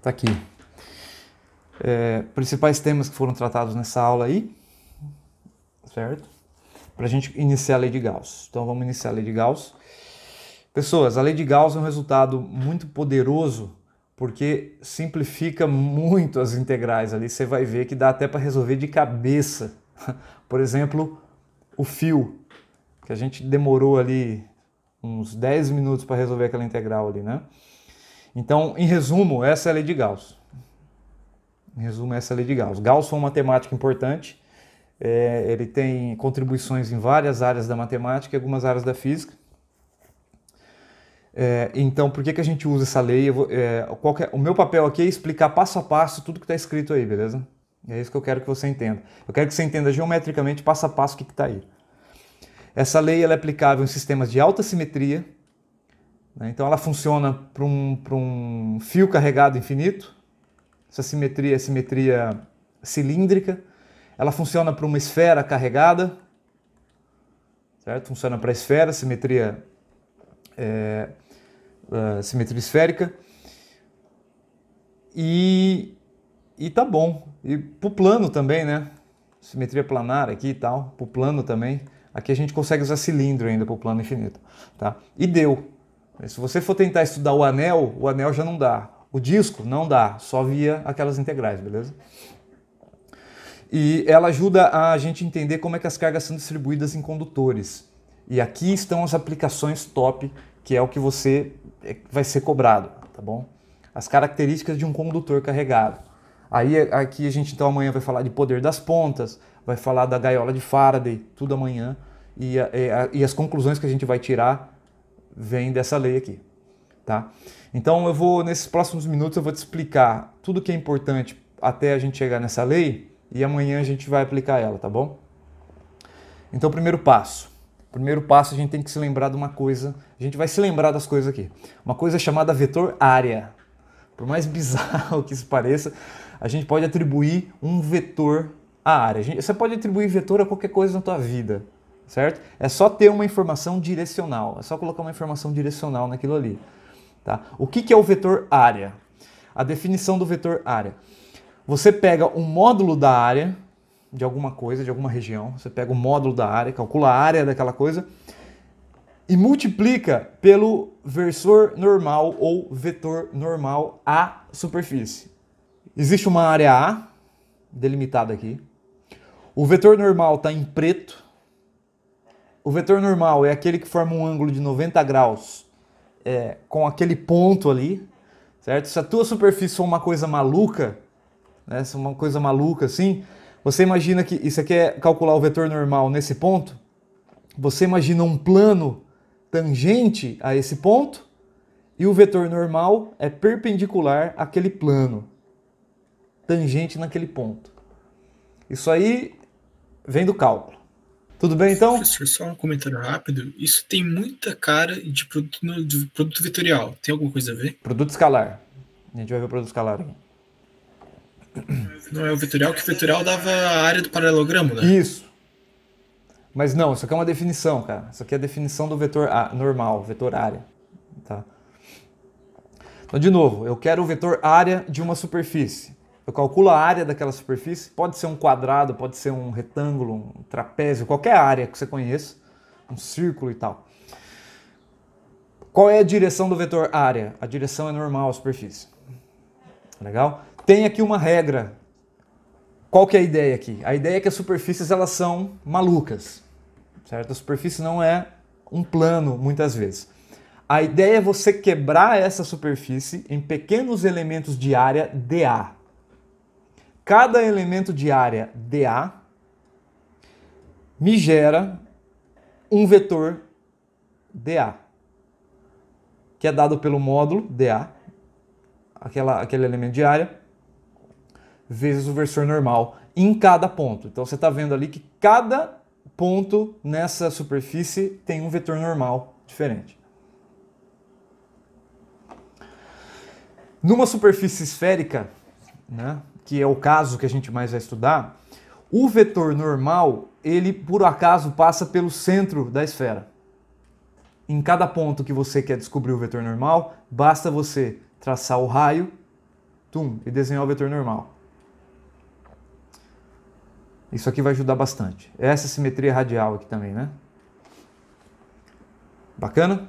Tá aqui. Principais temas que foram tratados nessa aula aí, certo? Para a gente iniciar a lei de Gauss. Então vamos iniciar a lei de Gauss. Pessoas, a lei de Gauss é um resultado muito poderoso porque simplifica muito as integrais ali. Você vai ver que dá até para resolver de cabeça. Por exemplo, o fio, que a gente demorou ali uns 10 minutos para resolver aquela integral ali, né? Então, em resumo, essa é a lei de Gauss. Em resumo, essa é a lei de Gauss. Gauss foi um matemático importante. Ele tem contribuições em várias áreas da matemática e algumas áreas da física. Então, por que a gente usa essa lei? O meu papel aqui é explicar passo a passo tudo que está escrito aí, beleza? É isso que eu quero que você entenda. Eu quero que você entenda geometricamente, passo a passo, o que está aí. Essa lei ela é aplicável em sistemas de alta simetria, né? Então ela funciona para um fio carregado infinito. Essa simetria é simetria cilíndrica. Ela funciona para uma esfera carregada, certo? Funciona para a esfera, simetria esférica. E tá bom. E para o plano também, né? Simetria planar aqui e tal, para o plano também. Aqui a gente consegue usar cilindro ainda para o plano infinito, tá? E deu. Se você for tentar estudar o anel já não dá. O disco não dá, só via aquelas integrais, beleza? E ela ajuda a gente entender como é que as cargas são distribuídas em condutores. E aqui estão as aplicações top, que é o que você vai ser cobrado, tá bom? As características de um condutor carregado. Aí aqui a gente então amanhã vai falar de poder das pontas, vai falar da gaiola de Faraday, tudo amanhã. E as conclusões que a gente vai tirar vêm dessa lei aqui, tá? Então nesses próximos minutos eu vou te explicar tudo que é importante até a gente chegar nessa lei e amanhã a gente vai aplicar ela, tá bom? Então primeiro passo a gente tem que se lembrar de uma coisa, a gente vai se lembrar das coisas aqui. Uma coisa chamada vetor área. Por mais bizarro que isso pareça, a gente pode atribuir um vetor à área. Você pode atribuir vetor a qualquer coisa na tua vida, certo? É só ter uma informação direcional, é só colocar uma informação direcional naquilo ali. Tá? O que é o vetor área? A definição do vetor área. Você pega um módulo da área de alguma coisa, de alguma região, você pega o módulo da área, calcula a área daquela coisa e multiplica pelo versor normal ou vetor normal à superfície. Existe uma área A, delimitada aqui. O vetor normal está em preto. O vetor normal é aquele que forma um ângulo de 90 graus com aquele ponto ali, certo? Se a tua superfície for uma coisa maluca, né, se uma coisa maluca assim, você imagina que isso aqui é calcular o vetor normal nesse ponto, você imagina um plano tangente a esse ponto e o vetor normal é perpendicular àquele plano, tangente naquele ponto. Isso aí vem do cálculo. Tudo bem, então? Professor, só um comentário rápido. Isso tem muita cara de produto vetorial. Tem alguma coisa a ver? Produto escalar. A gente vai ver o produto escalar aqui. Não é o vetorial, que o vetorial dava a área do paralelogramo, né? Isso. Mas não, isso aqui é uma definição, cara. Isso aqui é a definição do vetor normal, vetor área. Tá? Então, de novo, eu quero o vetor área de uma superfície. Eu calculo a área daquela superfície, pode ser um quadrado, pode ser um retângulo, um trapézio, qualquer área que você conheça, um círculo e tal. Qual é a direção do vetor área? A direção é normal à superfície. Legal? Tem aqui uma regra. Qual que é a ideia aqui? A ideia é que as superfícies elas são malucas, certo? A superfície não é um plano, muitas vezes. A ideia é você quebrar essa superfície em pequenos elementos de área dA. Cada elemento de área dA me gera um vetor dA, que é dado pelo módulo dA, aquele elemento de área, vezes o versor normal em cada ponto. Então você está vendo ali que cada ponto nessa superfície tem um vetor normal diferente. Numa superfície esférica, né, que é o caso que a gente mais vai estudar, o vetor normal, ele por acaso passa pelo centro da esfera. Em cada ponto que você quer descobrir o vetor normal, basta você traçar o raio tum, e desenhar o vetor normal. Isso aqui vai ajudar bastante. Essa simetria radial aqui também, né? Bacana?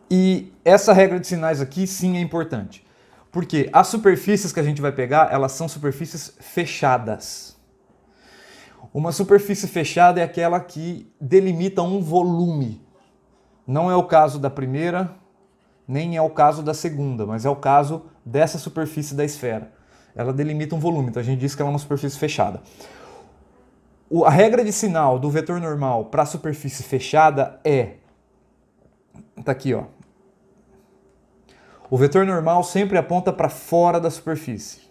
E essa regra de sinais aqui sim é importante. Porque as superfícies que a gente vai pegar, elas são superfícies fechadas. Uma superfície fechada é aquela que delimita um volume. Não é o caso da primeira, nem é o caso da segunda, mas é o caso dessa superfície da esfera. Ela delimita um volume, então a gente diz que ela é uma superfície fechada. A regra de sinal do vetor normal para a superfície fechada é... Tá aqui, ó. O vetor normal sempre aponta para fora da superfície.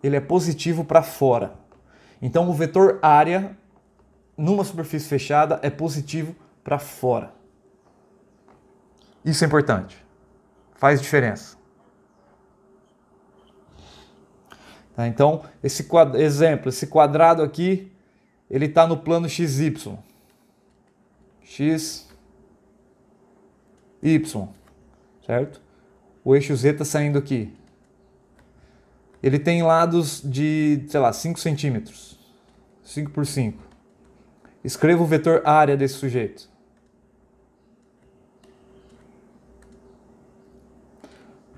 Ele é positivo para fora. Então o vetor área numa superfície fechada é positivo para fora. Isso é importante. Faz diferença. Tá, então, esse quadrado aqui, ele está no plano XY. XY. Certo? O eixo Z está saindo aqui. Ele tem lados de, sei lá, 5 centímetros. 5 por 5. Escreva o vetor área desse sujeito.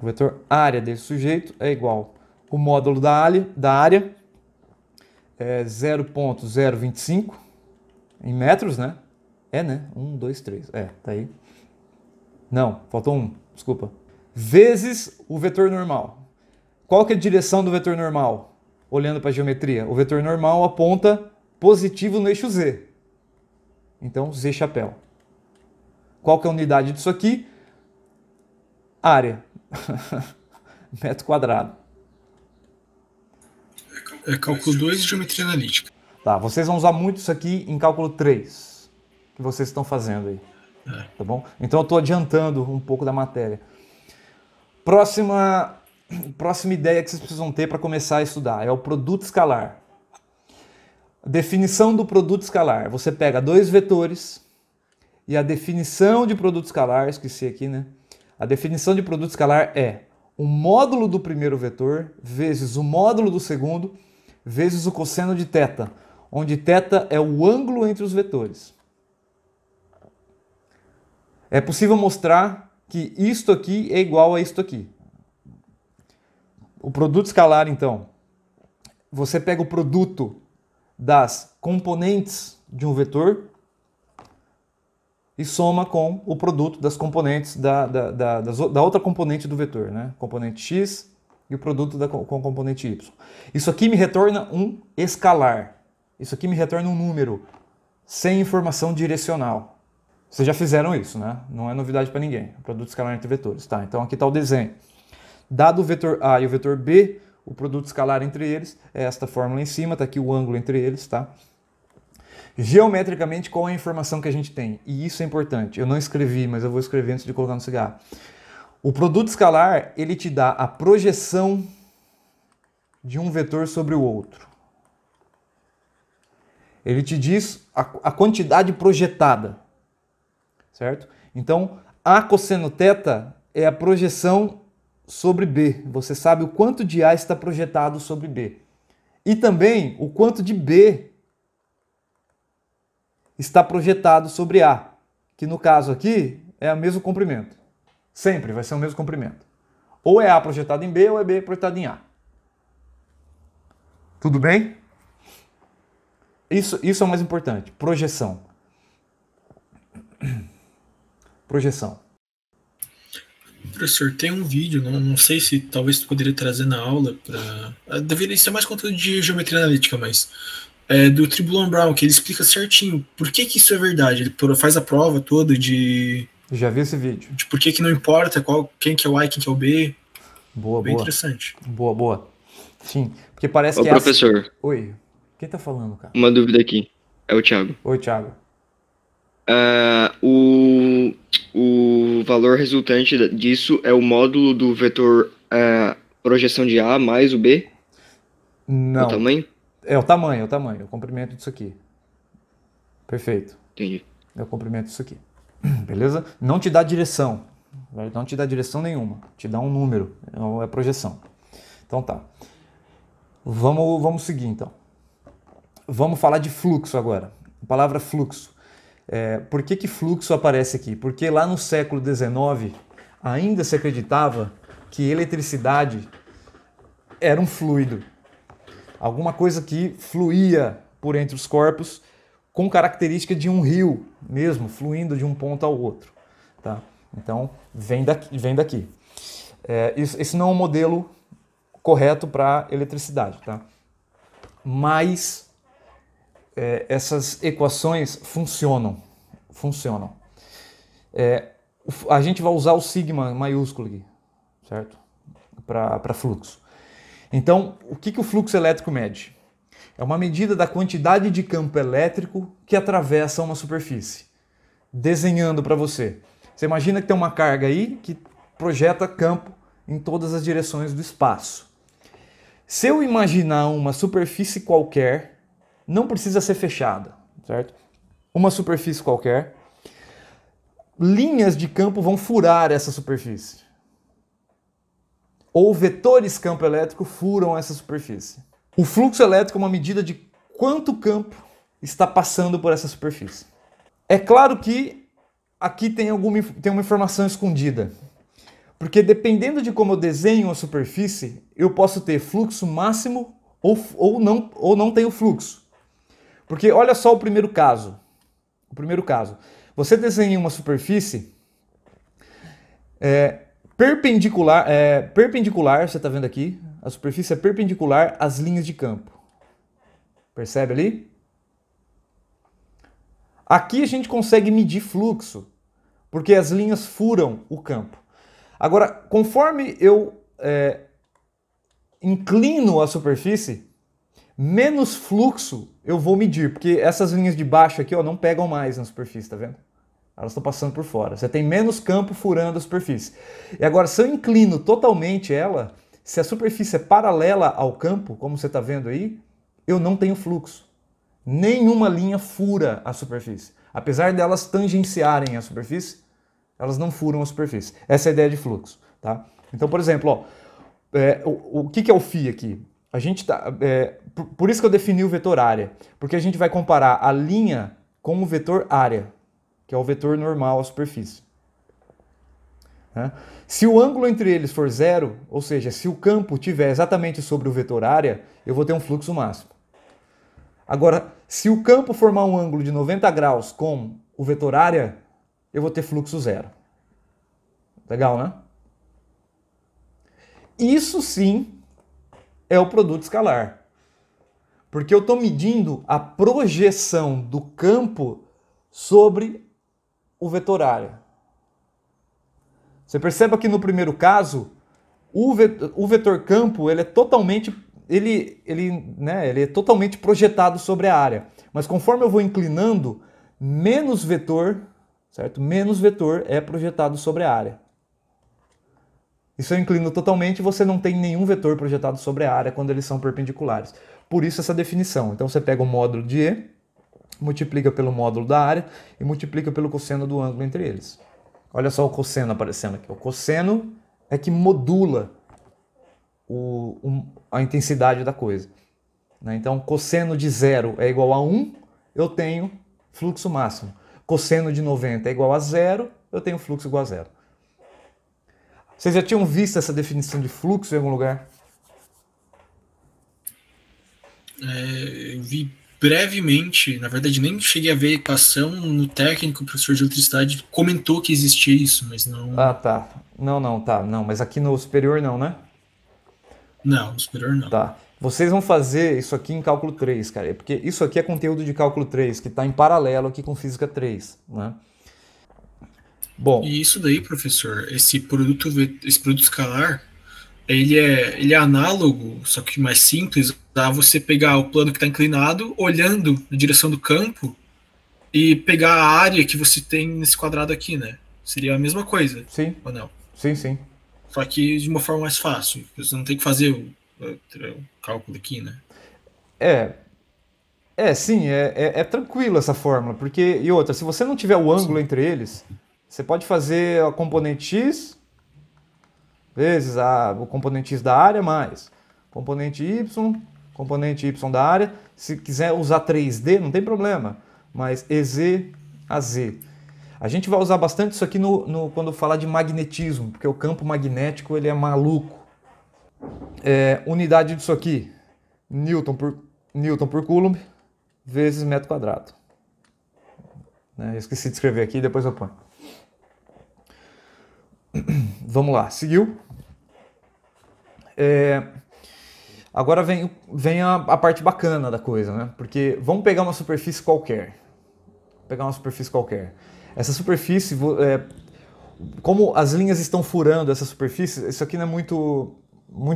O vetor área desse sujeito é igual. O módulo da área é 0,025 em metros, né? É, né? 1, 2, 3. É, tá aí. Não, faltou um, desculpa. Vezes o vetor normal. Qual que é a direção do vetor normal? Olhando para a geometria. O vetor normal aponta positivo no eixo Z. Então, Z chapéu. Qual que é a unidade disso aqui? Área. Metro quadrado. É cálculo 2 de geometria analítica. Tá, vocês vão usar muito isso aqui em cálculo 3, que vocês estão fazendo aí. Tá bom? Então eu estou adiantando um pouco da matéria. Próxima ideia que vocês precisam ter para começar a estudar é o produto escalar. Definição do produto escalar. Você pega dois vetores e a definição de produto escalar, esqueci aqui, né? A definição de produto escalar é o módulo do primeiro vetor vezes o módulo do segundo vezes o cosseno de θ, onde θ é o ângulo entre os vetores. É possível mostrar que isto aqui é igual a isto aqui. O produto escalar, então, você pega o produto das componentes de um vetor e soma com o produto das componentes da outra componente do vetor, né? Componente x e o produto com a componente y. Isso aqui me retorna um escalar. Isso aqui me retorna um número sem informação direcional. Vocês já fizeram isso, né? Não é novidade para ninguém. Produto escalar entre vetores. Tá, então aqui está o desenho. Dado o vetor A e o vetor B, o produto escalar entre eles é esta fórmula em cima, está aqui o ângulo entre eles, tá? Geometricamente, qual é a informação que a gente tem? E isso é importante. Eu não escrevi, mas eu vou escrever antes de colocar no cigarro. O produto escalar, ele te dá a projeção de um vetor sobre o outro. Ele te diz a quantidade projetada, certo? Então, A cosseno θ é a projeção sobre B. Você sabe o quanto de A está projetado sobre B. E também o quanto de B está projetado sobre A, que no caso aqui é o mesmo comprimento. Sempre vai ser o mesmo comprimento. Ou é A projetado em B ou é B projetado em A. Tudo bem? Isso é o mais importante. Projeção. Projeção. Professor, tem um vídeo, não sei se talvez tu poderia trazer na aula para... Deveria ser mais conteúdo de geometria analítica, mas... do Tribulon Brown, que ele explica certinho por que isso é verdade. Ele faz a prova toda de... Já vi esse vídeo. De por que não importa quem que é o A e quem que é o B. Boa, bem boa. Interessante. Boa, boa. Sim, porque parece Ô, que professor. Oi, quem tá falando, cara? Uma dúvida aqui. É o Thiago. Oi, Thiago. O valor resultante disso é o módulo do vetor projeção de A mais o B? Não. O tamanho? É o tamanho, o comprimento disso aqui. Perfeito. Entendi. É o comprimento disso aqui. Beleza? Não te dá direção. Não te dá direção nenhuma, te dá um número, é projeção. Então tá. Vamos seguir então. Vamos falar de fluxo agora. A palavra fluxo. Por que fluxo aparece aqui? Porque lá no século XIX ainda se acreditava que eletricidade era um fluido. Alguma coisa que fluía por entre os corpos com característica de um rio mesmo, fluindo de um ponto ao outro. Tá? Então, vem daqui. Esse não é um modelo correto para eletricidade. Tá? Mas essas equações funcionam. A gente vai usar o sigma maiúsculo aqui, certo? Para fluxo. Então, o que o fluxo elétrico mede? É uma medida da quantidade de campo elétrico que atravessa uma superfície. Desenhando para você. Você imagina que tem uma carga aí que projeta campo em todas as direções do espaço. Se eu imaginar uma superfície qualquer, não precisa ser fechada, certo? Uma superfície qualquer, linhas de campo vão furar essa superfície. Ou vetores campo elétrico furam essa superfície. O fluxo elétrico é uma medida de quanto campo está passando por essa superfície. É claro que aqui tem uma informação escondida. Porque dependendo de como eu desenho a superfície, eu posso ter fluxo máximo ou não tenho fluxo. Porque olha só o primeiro caso. Você desenha uma superfície perpendicular, você está vendo aqui, a superfície é perpendicular às linhas de campo. Percebe ali? Aqui a gente consegue medir fluxo, porque as linhas furam o campo. Agora, conforme eu inclino a superfície, menos fluxo eu vou medir, porque essas linhas de baixo aqui não pegam mais na superfície, tá vendo? Elas estão passando por fora. Você tem menos campo furando a superfície. E agora, se eu inclino totalmente ela, se a superfície é paralela ao campo, como você está vendo aí, eu não tenho fluxo. Nenhuma linha fura a superfície. Apesar delas tangenciarem a superfície, elas não furam a superfície. Essa é a ideia de fluxo. Tá? Então, por exemplo, o que é o φ aqui? A gente por isso que eu defini o vetor área. Porque a gente vai comparar a linha com o vetor área, que é o vetor normal à superfície. Se o ângulo entre eles for zero, ou seja, se o campo estiver exatamente sobre o vetor área, eu vou ter um fluxo máximo. Agora, se o campo formar um ângulo de 90 graus com o vetor área, eu vou ter fluxo zero. Legal, né? Isso sim é o produto escalar. Porque eu estou medindo a projeção do campo sobre o vetor área. Você perceba que no primeiro caso, o vetor campo ele é totalmente projetado sobre a área. Mas conforme eu vou inclinando, menos vetor, certo? Menos vetor é projetado sobre a área. E se eu inclino totalmente, você não tem nenhum vetor projetado sobre a área quando eles são perpendiculares. Por isso essa definição. Então você pega o módulo de E, multiplica pelo módulo da área e multiplica pelo cosseno do ângulo entre eles. Olha só o cosseno aparecendo aqui. O cosseno é que modula a intensidade da coisa. Então, cosseno de 0 é igual a 1, eu tenho fluxo máximo. Cosseno de 90 é igual a 0, eu tenho fluxo igual a 0. Vocês já tinham visto essa definição de fluxo em algum lugar? Eu vi brevemente, na verdade nem cheguei a ver a equação no técnico, o professor de eletricidade comentou que existia isso, mas não... Ah, tá. Não, mas aqui no superior não, né? Não, no superior não. Tá. Vocês vão fazer isso aqui em cálculo 3, cara, porque isso aqui é conteúdo de cálculo 3, que está em paralelo aqui com física 3, né? Bom. E isso daí, professor, esse produto escalar, ele é análogo, só que mais simples, a você pegar o plano que está inclinado, olhando na direção do campo e pegar a área que você tem nesse quadrado aqui, né? Seria a mesma coisa, sim. Ou não? Sim. Só que de uma forma mais fácil, você não tem que fazer o cálculo aqui, né? Sim, é tranquilo essa fórmula, porque, e outra, se você não tiver o ângulo entre eles, você pode fazer a componente x vezes o componente x da área mais componente y da área. Se quiser usar 3D, não tem problema, mas EZ a Z. A gente vai usar bastante isso aqui quando falar de magnetismo, porque o campo magnético ele é maluco. Unidade disso aqui, Newton por Coulomb, vezes metro quadrado. Eu esqueci de escrever aqui, depois eu ponho. Vamos lá, seguiu. Agora vem a parte bacana da coisa, né? Porque vamos pegar uma superfície qualquer. Essa superfície, como as linhas estão furando essa superfície, isso aqui não é muito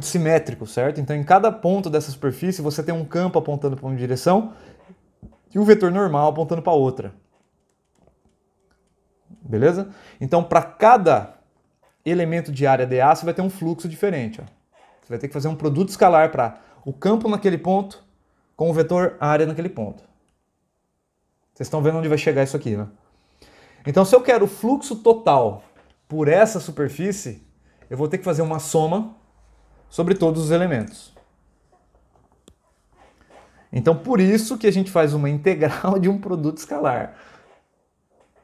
simétrico, certo? Então, em cada ponto dessa superfície, você tem um campo apontando para uma direção e um vetor normal apontando para outra. Beleza? Então, para cada elemento de área dA, você vai ter um fluxo diferente. Ó. Você vai ter que fazer um produto escalar para o campo naquele ponto com o vetor área naquele ponto. Vocês estão vendo onde vai chegar isso aqui, né? Então, se eu quero o fluxo total por essa superfície, eu vou ter que fazer uma soma sobre todos os elementos. Então, por isso que a gente faz uma integral de um produto escalar.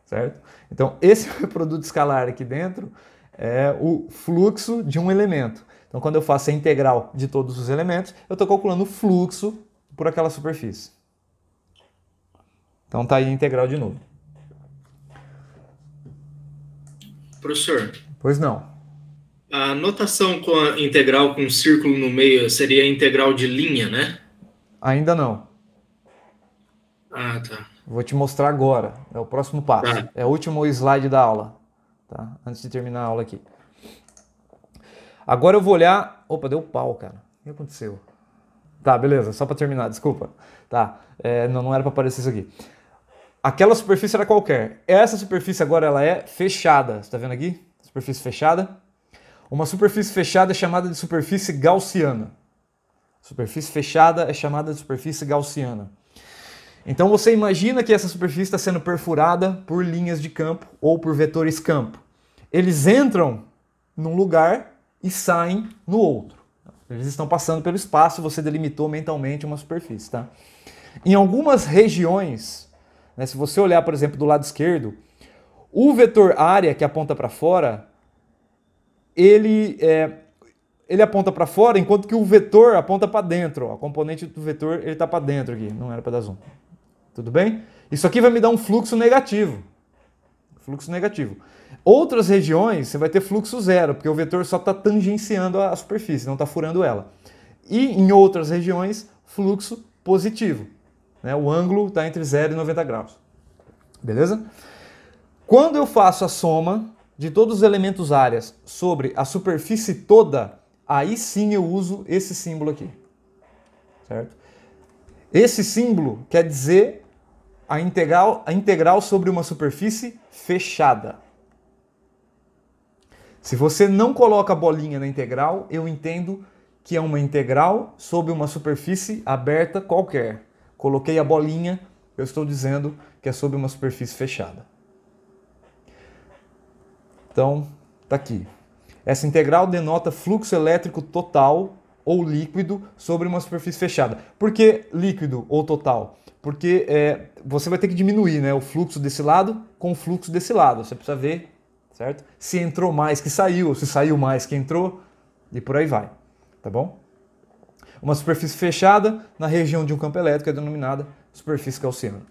Certo? Então, esse produto escalar aqui dentro é o fluxo de um elemento. Então, quando eu faço a integral de todos os elementos, eu estou calculando o fluxo por aquela superfície. Então, tá aí a integral de novo. Professor. Pois não. A notação com a integral com um círculo no meio seria a integral de linha, né? Ainda não. Ah, tá. Vou te mostrar agora. É o próximo passo. Tá. É o último slide da aula. Tá? Antes de terminar a aula aqui. Agora eu vou olhar... Opa, deu pau, cara. O que aconteceu? Tá, beleza. Só para terminar, desculpa. Tá. Não era para aparecer isso aqui. Aquela superfície era qualquer. Essa superfície agora ela é fechada. Você está vendo aqui? Superfície fechada. Uma superfície fechada é chamada de superfície gaussiana. Superfície fechada é chamada de superfície gaussiana. Então você imagina que essa superfície está sendo perfurada por linhas de campo ou por vetores campo. Eles entram num lugar e saem no outro. Eles estão passando pelo espaço, você delimitou mentalmente uma superfície. Tá? Em algumas regiões, né, se você olhar, por exemplo, do lado esquerdo, o vetor área que aponta para fora, ele aponta para fora, enquanto que o vetor aponta para dentro. Ó. A componente do vetor está para dentro aqui, não era para dar zoom. Tudo bem? Isso aqui vai me dar um fluxo negativo. Fluxo negativo. Outras regiões, você vai ter fluxo zero, porque o vetor só está tangenciando a superfície, não está furando ela. E em outras regiões, fluxo positivo. Né? O ângulo está entre 0 e 90 graus. Beleza? Quando eu faço a soma de todos os elementos áreas sobre a superfície toda, aí sim eu uso esse símbolo aqui. Certo? Esse símbolo quer dizer a integral sobre uma superfície fechada. Se você não coloca a bolinha na integral, eu entendo que é uma integral sobre uma superfície aberta qualquer. Coloquei a bolinha, eu estou dizendo que é sobre uma superfície fechada. Então, tá aqui. Essa integral denota fluxo elétrico total ou líquido sobre uma superfície fechada. Por que líquido ou total? Porque você vai ter que diminuir, né, o fluxo desse lado com o fluxo desse lado. Você precisa ver, certo? Se entrou mais que saiu, ou se saiu mais que entrou, e por aí vai. Tá bom? Uma superfície fechada na região de um campo elétrico é denominada superfície gaussiana.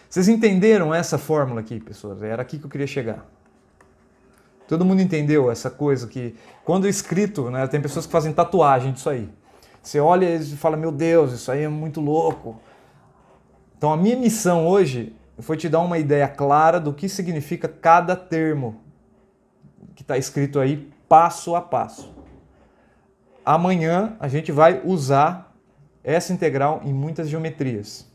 Vocês entenderam essa fórmula aqui, pessoas? Era aqui que eu queria chegar. Todo mundo entendeu essa coisa que, quando escrito, né, tem pessoas que fazem tatuagem disso aí. Você olha e fala, meu Deus, isso aí é muito louco. Então a minha missão hoje foi te dar uma ideia clara do que significa cada termo que está escrito aí passo a passo. Amanhã a gente vai usar essa integral em muitas geometrias.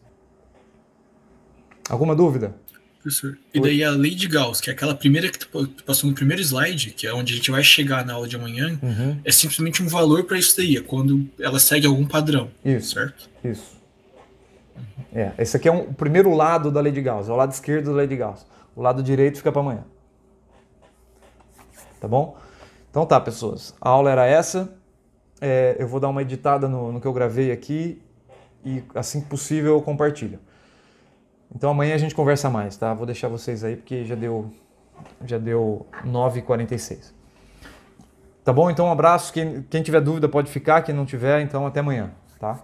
Alguma dúvida? Professor, e daí a lei de Gauss, que é aquela primeira que tu passou no primeiro slide, que é onde a gente vai chegar na aula de amanhã, é simplesmente um valor para isso daí, é quando ela segue algum padrão. Isso, certo? Isso. Esse aqui é o primeiro lado da lei de Gauss, é o lado esquerdo da lei de Gauss. O lado direito fica para amanhã. tá bom? Então tá, pessoas, a aula era essa. Eu vou dar uma editada no que eu gravei aqui e assim que possível eu compartilho. Então amanhã a gente conversa mais, tá? Vou deixar vocês aí porque já deu 9h46. Tá bom? Então um abraço. Quem tiver dúvida pode ficar, quem não tiver, então até amanhã, tá?